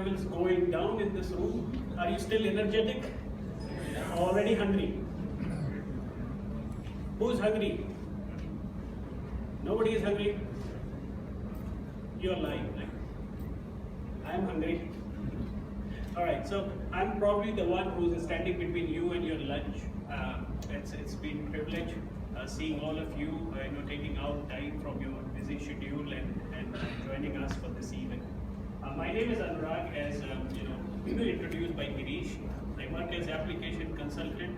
levels going down in this room. Are you still energetic? Already hungry? Who's hungry? Nobody is hungry? You're lying, right? I'm hungry. Alright, so I'm probably the one who's standing between you and your lunch. It's been a privilege seeing all of you, taking out time from your busy schedule and joining us for this event. My name is Anurag, as introduced by Girish. I work as application consultant,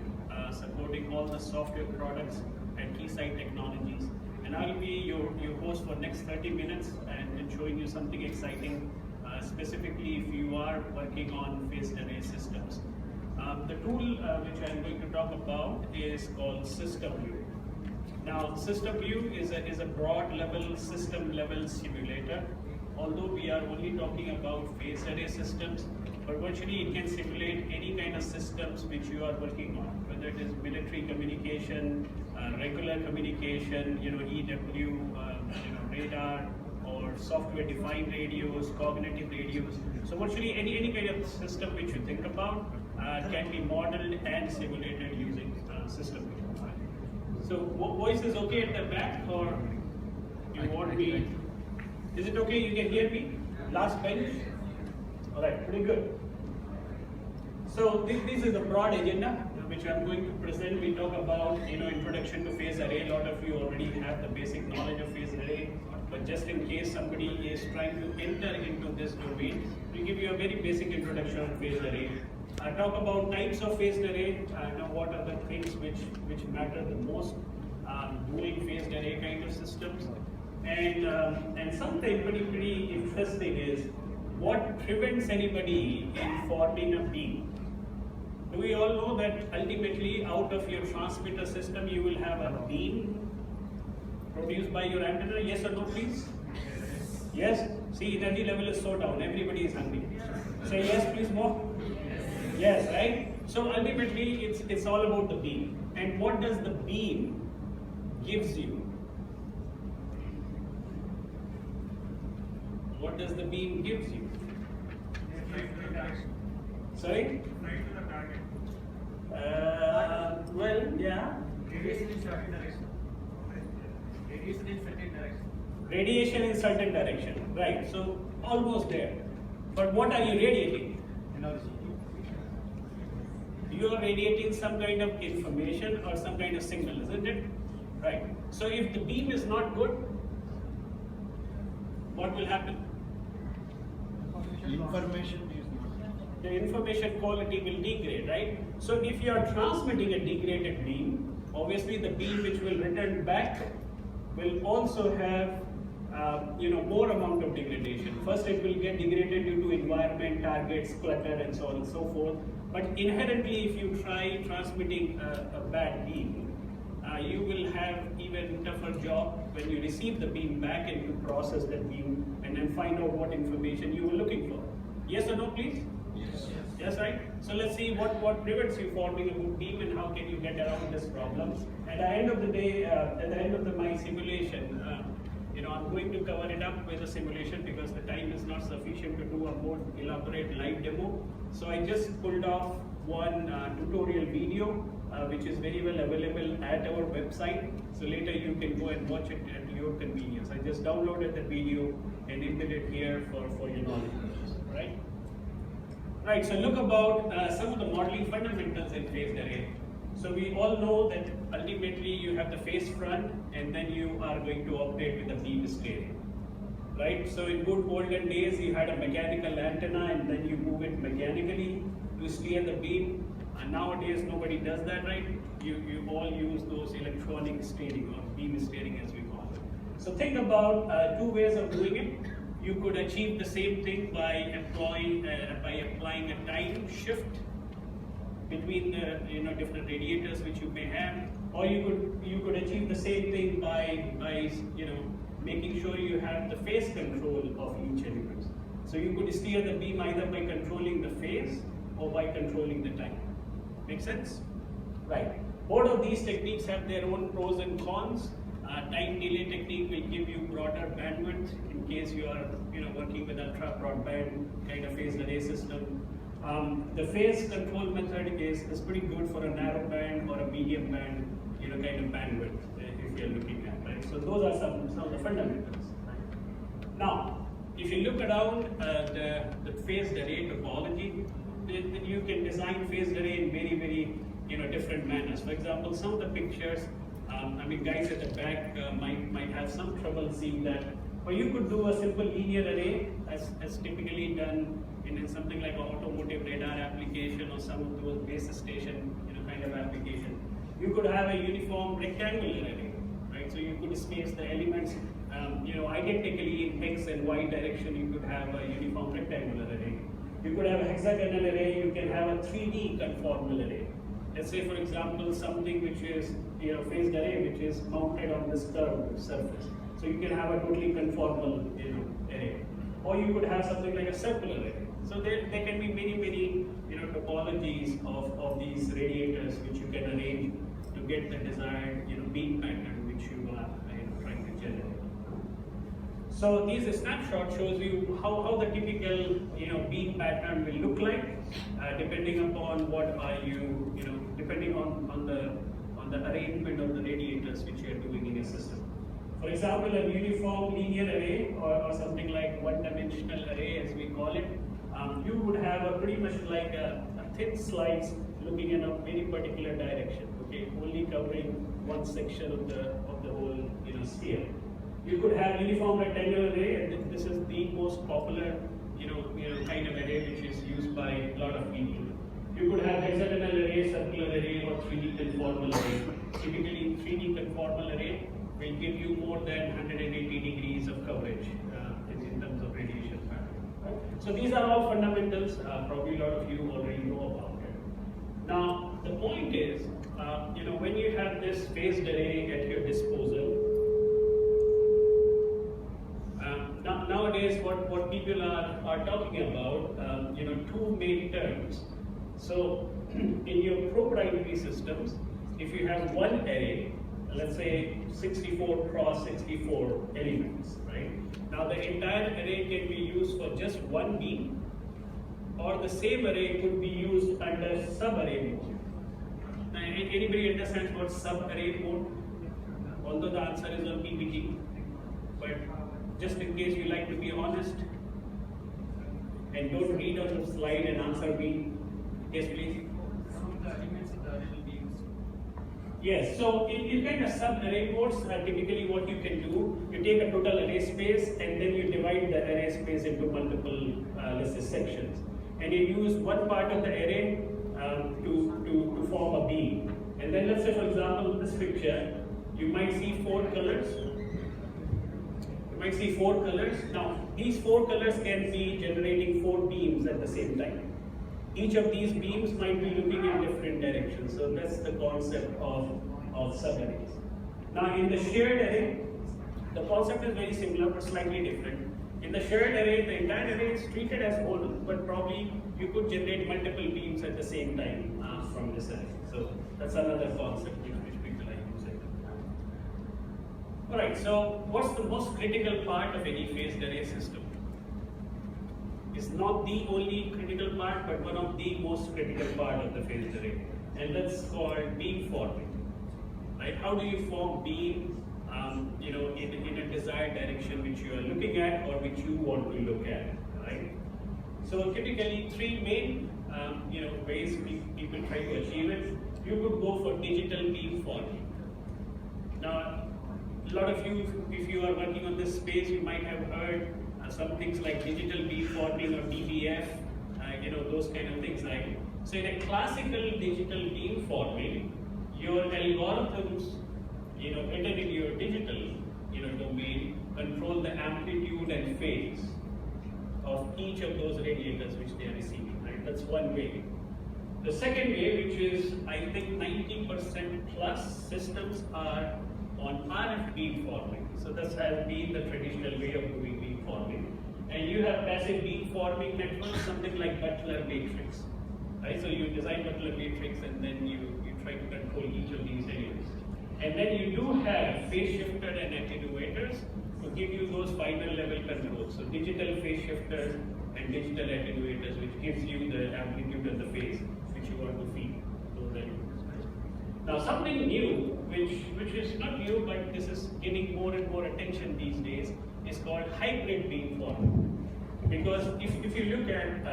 supporting all the software products at Keysight Technologies. And I'll be your host for next 30 minutes and showing you something exciting, specifically if you are working on phased array systems. The tool which I'm going to talk about is called System View. Now, System View is a broad level, system level simulator. Although we are only talking about phased array systems, but virtually it can simulate any kind of systems which you are working on, whether it is military communication, regular communication, EW, radar, or software-defined radios, cognitive radios. So virtually any kind of system which you think about can be modeled and simulated using System View. So voice is okay at the back, or you want me? Is it okay? You can hear me? Last bench? All right, pretty good. So this is the broad agenda which I'm going to present. We talk about introduction to phased array. A lot of you already have the basic knowledge of phased array, but just in case somebody is trying to enter into this domain, we give you a very basic introduction on phased array. I talk about types of phased array. What are the things which matter the most doing phased array kind of systems. And something pretty interesting is what prevents anybody in forming a beam. Do we all know that ultimately out of your transmitter system you will have a beam produced by your antenna? Yes or no, please? Yes? See, energy level is so down, everybody is hungry. Say yes, please, more? Yes, right? So ultimately it's all about the beam. And what does the beam gives you? What does the beam gives you? Sorry? Well, yeah. Radiation in certain direction. Radiation in certain direction. Radiation in certain direction. Right. So almost there. But what are you radiating? Energy. You are radiating some kind of information or some kind of signal, isn't it? Right. So if the beam is not good, what will happen? Information is the information quality will degrade, right? So if you are transmitting a degraded beam, obviously the beam which will return back will also have more amount of degradation. First it will get degraded due to environment, targets, clutter, and so on and so forth. But inherently, if you try transmitting a bad beam, you will have even tougher job when you receive the beam back and you process that beam and then find out what information you were looking for. Yes or no, please? Yes. Yes, right? So let's see what prevents you forming a good beam and how can you get around this problem. At the end of the day, at the end of my simulation, I'm going to cover it up with a simulation because the time is not sufficient to do a more elaborate live demo. So I just pulled off one tutorial video which is very well available at our website. So later you can go and watch it at your convenience. I just downloaded the video and embedded it here for your knowledge, right? Right, so look about some of the modeling fundamentals in phased array. So we all know that ultimately you have the phase front and then you are going to operate with a beam steering. Right? So in good olden days you had a mechanical antenna and then you move it mechanically to steer the beam. And nowadays nobody does that, right? You all use those electronic steering or beam steering as we call it. So think about two ways of doing it. You could achieve the same thing by applying a time shift between the different radiators which you may have, or you could achieve the same thing by making sure you have the phase control of each element. So you could steer the beam either by controlling the phase or by controlling the time. Make sense? Right. Both of these techniques have their own pros and cons. Time delay technique will give you broader bandwidth in case you are working with ultra broadband kind of phased array system. The phase control method is pretty good for a narrow band or a medium band, kind of bandwidth if you're looking at, right? So those are some of the fundamentals. Right? Now, if you look around the phased array topology, then you can design phased array in very, very different manners. For example, some of the pictures, guys at the back might have some trouble seeing that. Or you could do a simple linear array as typically done in something like an automotive radar application or some of those base station kind of application. You could have a uniform rectangular array, right? So you could space the elements identically in X and Y direction. You could have a uniform rectangular array. You could have a hexagonal array. You can have a 3D conformal array. Let's say, for example, something which is phased array, which is mounted on this curved surface. So you can have a totally conformal array. Or you could have something like a circular array. So there can be many topologies of these radiators which you can arrange to get the desired beam pattern which you are trying to generate. So these snapshot shows you how the typical beam pattern will look like, depending upon what are you depending on the arrangement of the radiators which you are doing in your system. For example, a uniform linear array or something like one-dimensional array as we call it, you would have a pretty much like a thin slice looking in a very particular direction, okay, only covering one section of the whole sphere. You could have uniform rectangular array, and this is the most popular kind of array which is used by a lot of people. You could have hexagonal array, circular array, or 3D conformal array. Typically, 3D conformal array will give you more than 180 degrees of coverage in terms of radiation pattern. Right? So these are all fundamentals. Probably a lot of you already know about it. Now, the point is, when you have this phased array at your disposal, nowadays what people are talking about, two main terms. So in your proprietary systems, if you have one array, let's say 64 cross 64 elements, right? Now the entire array can be used for just one beam, or the same array could be used under sub-array mode. Now, anybody understands what sub-array mode? Although the answer is on PPT, but just in case you like to be honest and don't read on the slide and answer me, yes please. Some of the elements of the array will be used. Yes, so in kind of sub-array modes, typically what you can do, you take a total array space and then you divide the array space into multiple, let's say, sections. And you use one part of the array to form a beam. And then let's say, for example, in this picture, you might see 4 colors. Now, these 4 colors can be generating 4 beams at the same time. Each of these beams might be looking in different directions. So that's the concept of subarrays. Now, in the shared array, the concept is very similar but slightly different. In the shared array, the entire array is treated as whole, but probably you could generate multiple beams at the same time from this array. So that's another concept which people are using. Alright, so what's the most critical part of any phased array system? It's not the only critical part, but one of the most critical part of the phased array. And that's called beamforming. Right? How do you form beams in a desired direction which you are looking at or which you want to look at, right? So typically 3 main ways people try to achieve it. You could go for digital beamforming. Now, a lot of you, if you are working on this space, you might have heard some things like digital beamforming or DBF, those kind of things, right? So in a classical digital beamforming, your algorithms, written in your digital, domain, control the amplitude and phase of each of those radiators which they are receiving, right? That's one way. The second way, which is, I think 90% plus systems are on RF beamforming. So that has been the traditional way of doing beamforming. And you have passive beamforming networks, something like Butler matrix, right? So you design Butler matrix and then you try to control each of these areas. And then you do have phase shifter and attenuators to give you those final level controls. So digital phase shifters and digital attenuators which gives you the amplitude and the phase which you want to feed those elements. Right? Now something new, which is not new, but this is getting more and more attention these days, is called hybrid beamforming. Because if you look at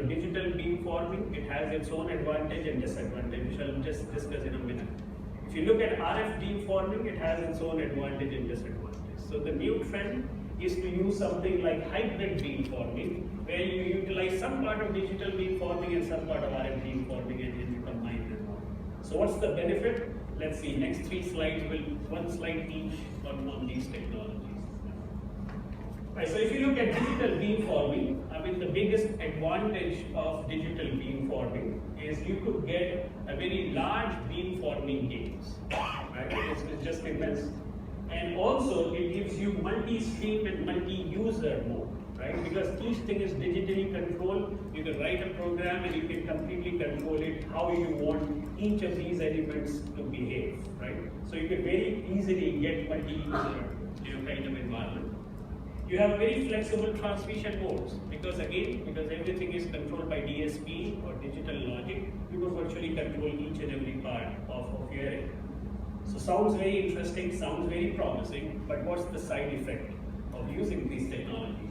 digital beamforming, it has its own advantage and disadvantage, which I'll just discuss in a minute. If you look at RF beamforming, it has its own advantage and disadvantage. So the new trend is to use something like hybrid beamforming, where you utilize some part of digital beamforming and some part of RF beamforming, and then you combine them all. So what's the benefit? Let's see. Next 3 slides will one slide each on these technologies. Right, so if you look at digital beamforming, I mean the biggest advantage of digital beamforming is you could get a very large beamforming gains. Right? It's just immense. And also it gives you multi-stream and multi-user mode, right? Because each thing is digitally controlled. You can write a program and you can completely control it how you want each of these elements to behave, right? So you can very easily get multi-user kind of environment. You have very flexible transmission modes because everything is controlled by DSP or digital logic. You can virtually control each and every part of your array. So sounds very interesting, sounds very promising, but what's the side effect of using these technologies?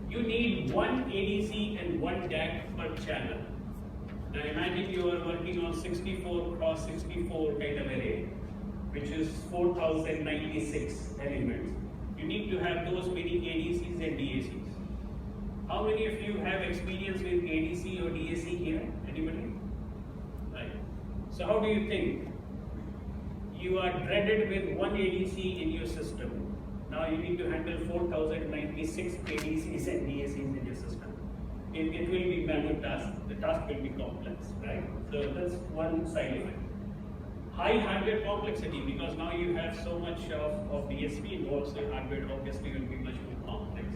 You need one ADC and one DAC per channel. Now imagine you are working on 64 cross 64 kind of array, which is 4096 elements. You need to have those many ADCs and DACs. How many of you have experience with ADC or DAC here? Anybody? Right. So how do you think? You are dreaded with one ADC in your system. Now you need to handle 4096 ADCs and DACs in your system. It will be manual task. The task will be complex, right? So that's one side effect. High hardware complexity, because now you have so much of DSP involved, so hardware obviously will be much more complex.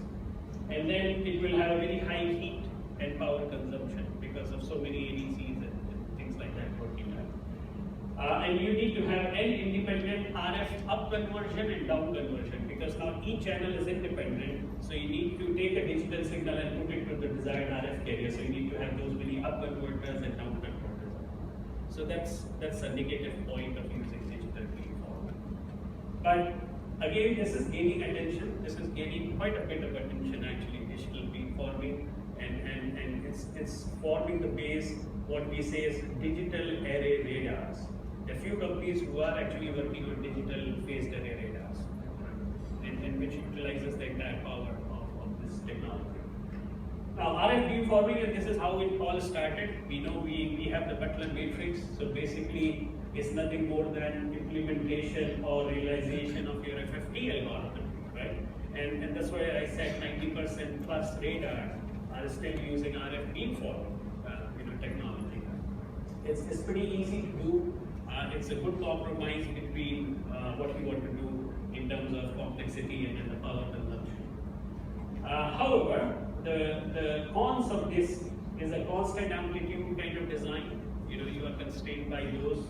And then it will have a very high heat and power consumption because of so many ADCs and things like that working out. And you need to have an independent RF up conversion and down conversion, because now each channel is independent, so you need to take a digital signal and put it to the desired RF carrier, so you need to have those many up converters and down converters. So that's a negative point of using digital beamforming. But again, this is gaining attention. This is gaining quite a bit of attention actually, digital beamforming, and it's forming the base, what we say is digital array radars. There are few companies who are actually working on digital phased array radars, and which utilizes the entire power of this technology. Now, RF beamforming, and this is how it all started. We know we have the Butler matrix, so basically it's nothing more than implementation or realization of your FFT algorithm, right? And that's why I said 90% plus radar are still using RF beamforming technology. It's pretty easy to do. It's a good compromise between what you want to do in terms of complexity and the power consumption. However, the cons of this is a constant amplitude kind of design. You are constrained by those.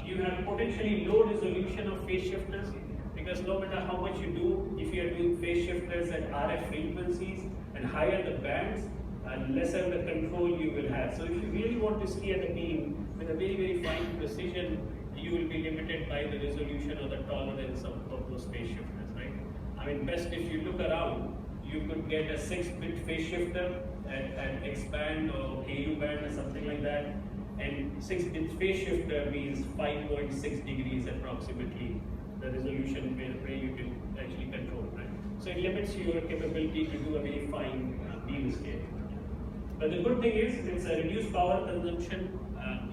You have potentially low resolution of phase shifters, because no matter how much you do, if you are doing phase shifters at RF frequencies and higher the bands, lesser the control you will have. So if you really want to steer the beam with a very, very fine precision, you will be limited by the resolution or the tolerance of those phase shifters, right? I mean, best if you look around, you could get a 6-bit phase shifter at X band or KU band or something like that. And 6-bit phase shifter means 5.6 degrees approximately, the resolution where you can actually control, right? So it limits your capability to do a very fine beam scale. But the good thing is, it's a reduced power consumption.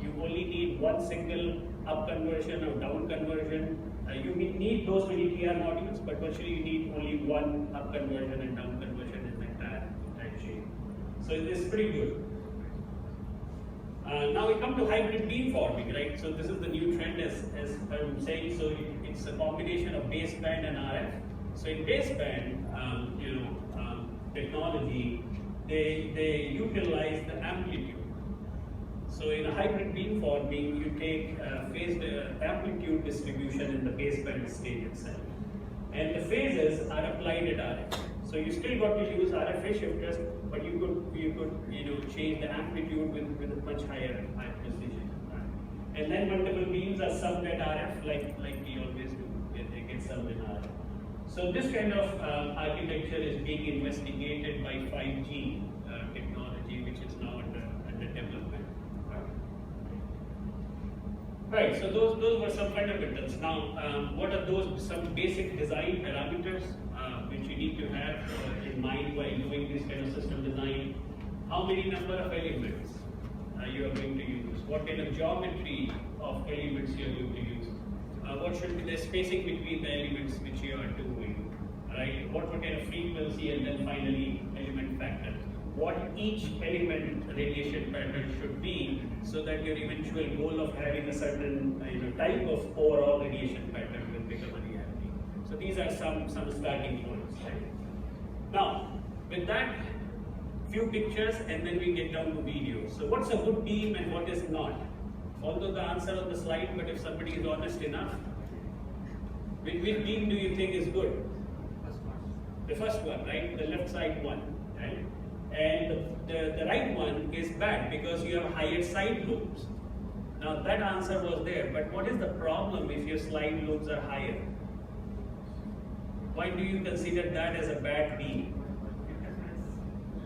You only need one single up conversion or down conversion. You need those many TR modules, but virtually you need only one up conversion and down conversion in the entire chain. So it's pretty good. Now we come to hybrid beamforming, right? So this is the new trend, as I'm saying. So it's a combination of baseband and RF. So in baseband, technology, they utilize the amplitude. So in a hybrid beamforming, you take phased amplitude distribution in the baseband stage itself, and the phases are applied at RF. So you still got to use RF phase shifters, but you could change the amplitude with a much higher precision. And then multiple beams are summed at RF, like we always do. They get summed in RF. So this kind of architecture is being investigated by 5G technology, which is now under development. Right, so those were some fundamentals. Now, what are those some basic design parameters which you need to have in mind while doing this kind of system design? How many number of elements you are going to use? What kind of geometry of elements you are going to use? What should be the spacing between the elements which you are doing? Right? What kind of frequency, and then finally element factor. What each element radiation pattern should be, so that your eventual goal of having a certain type of overall radiation pattern will become a reality. So these are some starting points. Right? Now, with that, few pictures, and then we get down to video. So what's a good beam and what is not? Although the answer on the slide, but if somebody is honest enough, which beam do you think is good? The first one, right? The left side one, right? And the right one is bad because you have higher side lobes. Now that answer was there, but what is the problem if your side lobes are higher? Why do you consider that as a bad beam?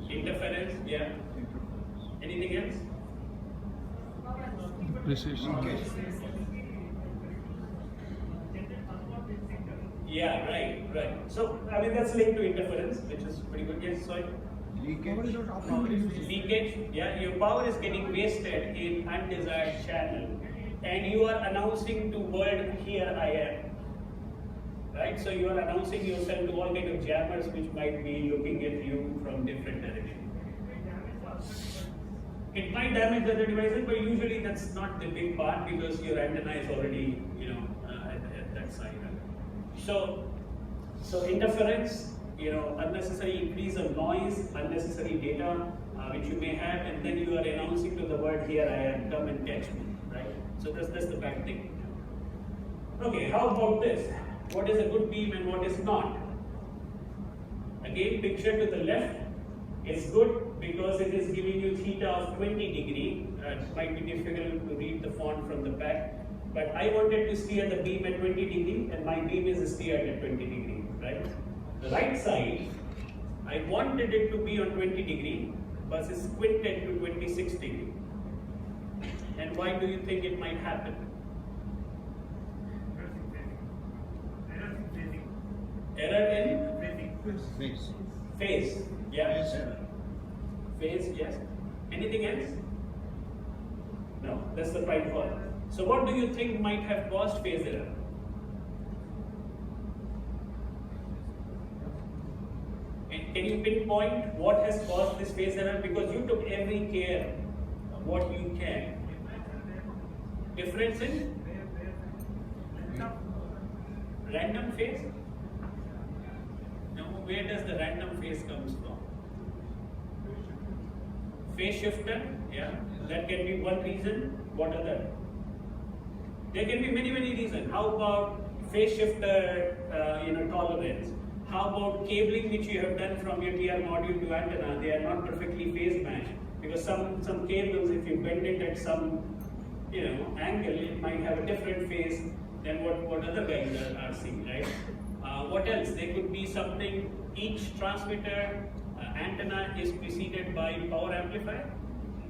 Interference, yeah. Anything else? Precision. Yeah, right. So, I mean, that's linked to interference, which is pretty good. Yes, sorry. Leakage, yeah, your power is getting wasted in undesired channel, and you are announcing to world, here I am. Right? So you are announcing yourself to all kind of jammers which might be looking at you from different directions. It might damage the other devices, but usually that's not the big part because your antenna is already, at that side. So interference, unnecessary increase of noise, unnecessary data which you may have, and then you are announcing to the world, here I am, come and catch me, right? So that's the bad thing. Okay, how about this? What is a good beam and what is not? Again, picture to the left is good because it is giving you theta of 20 degree. It might be difficult to read the font from the back, but I wanted to steer the beam at 20 degree and my beam is steered at 20 degree, right? The right side, I wanted it to be on 20 degree, but it's squinted to 26 degree. And why do you think it might happen? Error in phase. Yeah. Phase. Yes. Anything else? No. That's the prime call. So what do you think might have caused phase error? And can you pinpoint what has caused this phase error? Because you took every care of what you can. Difference in random phase? Where does the random phase comes from? Phase shifter, yeah, that can be one reason. What other? There can be many reasons. How about phase shifter, tolerance? How about cabling which you have done from your TR module to antenna? They are not perfectly phase matched because some cables, if you bend it at some angle, it might have a different phase than what other guys are seeing, right? What else? There could be something, each transmitter antenna is preceded by power amplifier.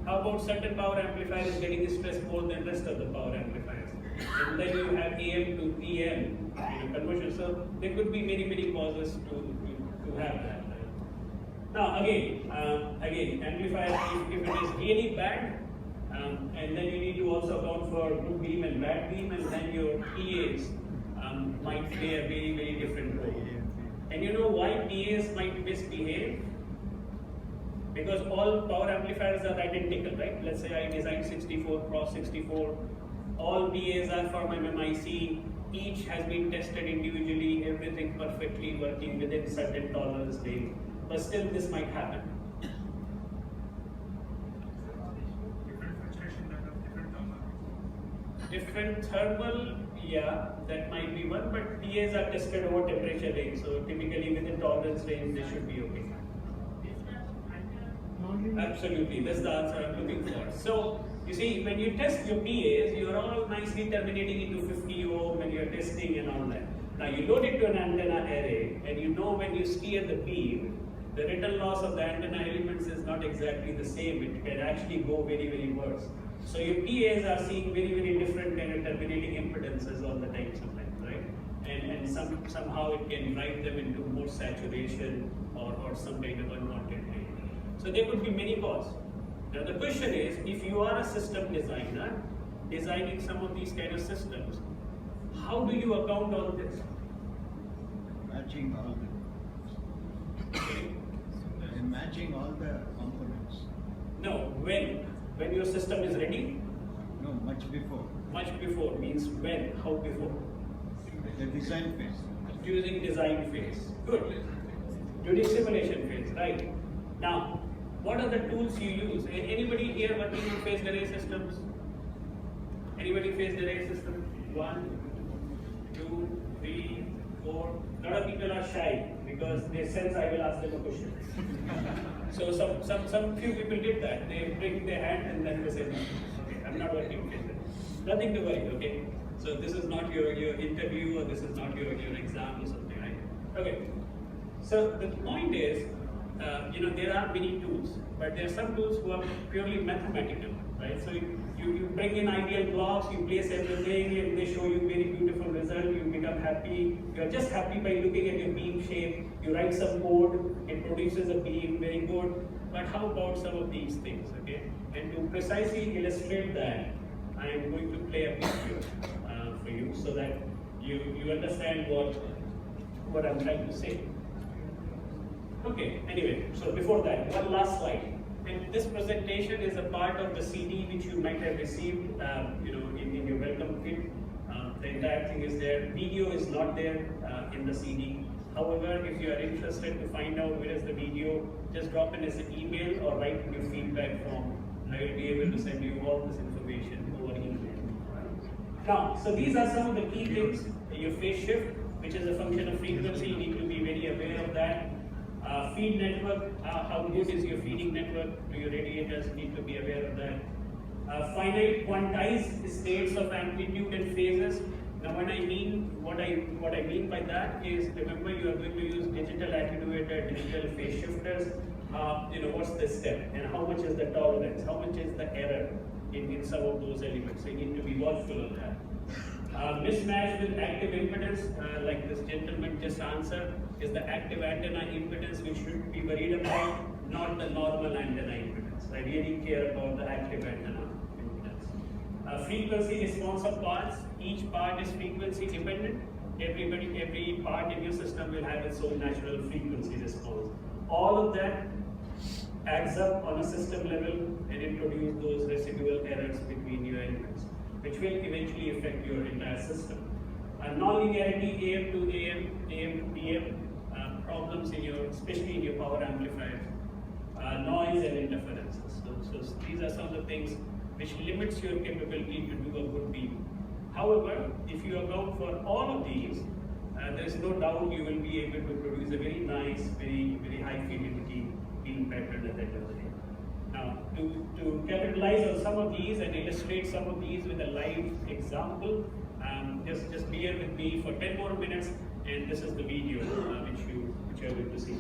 How about certain power amplifier is getting stressed more than rest of the power amplifiers? And then you have AM to PM conversion. So there could be many causes to have that. Now again, amplifier, if it is really bad, and then you need to also account for good beam and bad beam, and then your PAs might play a very different role. And you know why PAs might misbehave? Because all power amplifiers are identical, right? Let's say I designed 64 cross 64. All PAs are from MMIC. Each has been tested individually, everything perfectly working within certain tolerance range. But still this might happen. Different thermal, yeah, that might be one, but PAs are tested over temperature range, so typically within tolerance range they should be okay. Absolutely, that's the answer I'm looking for. So, you see, when you test your PAs, you're all nicely terminating into 50 ohm when you're testing and all that. Now, you load it to an antenna array, and you know when you steer the beam, the return loss of the antenna elements is not exactly the same. It can actually go very, very worse. So, your PAs are seeing very, very different kind of terminating impedances all the time sometimes, right? And somehow it can drive them into more saturation or some kind of unwanted thing. So there could be many causes. Now the question is, if you are a system designer, designing some of these kind of systems, how do you account all this? Matching all the matching all the components. No, when your system is ready? No, much before. Much before means when? How before? The design phase. During design phase. Good. During simulation phase, right? Now, what are the tools you use? Anybody here working on phased array systems? Anybody phased array system? 1, 2, 3, 4. A lot of people are shy because they sense I will ask them a question. So some few people did that. They bring their hand and then they say, no, okay, I'm not working with it. Nothing to worry, okay? So this is not your interview or this is not your exam or something, right? Okay. So the point is, there are many tools, but there are some tools who are purely mathematical, right? So you bring in ideal blocks, you place everything, and they show you very beautiful result. You become happy. You are just happy by looking at your beam shape. You write some code, it produces a beam, very good. But how about some of these things, okay? And to precisely illustrate that, I am going to play a video for you so that you understand what I'm trying to say. Okay, anyway, so before that, one last slide. And this presentation is a part of the CD which you might have received in your welcome kit. The entire thing is there. Video is not there in the CD. However, if you are interested to find out where is the video, just drop in as an email or write in your feedback form. I will be able to send you all this information over email. Now, so these are some of the key things. Your phase shift, which is a function of frequency, you need to be very aware of that. Feed network, how good is your feeding network to your radiators, you need to be aware of that. Finite quantized states of amplitude and phases. Now what I mean by that is, remember you are going to use digital attenuator, digital phase shifters. What's the step and how much is the tolerance, how much is the error in some of those elements. So you need to be watchful of that. Mismatch with active impedance, like this gentleman just answered, is the active antenna impedance which should be worried about, not the normal antenna impedance. I really care about the active antenna impedance. Frequency response of parts, each part is frequency dependent. Every part in your system will have its own natural frequency response. All of that adds up on a system level and introduce those residual errors between your elements, which will eventually affect your entire system. Non-linearity, AM to AM, AM to PM, problems especially in your power amplifiers, noise and interferences. So these are some of the things which limits your capability to do a good beam. However, if you account for all of these, there is no doubt you will be able to produce a very nice, very, very high fidelity beam pattern at the end of the day. Now, to capitalize on some of these and illustrate some of these with a live example, just bear with me for 10 more minutes, and this is the video which you are going to see.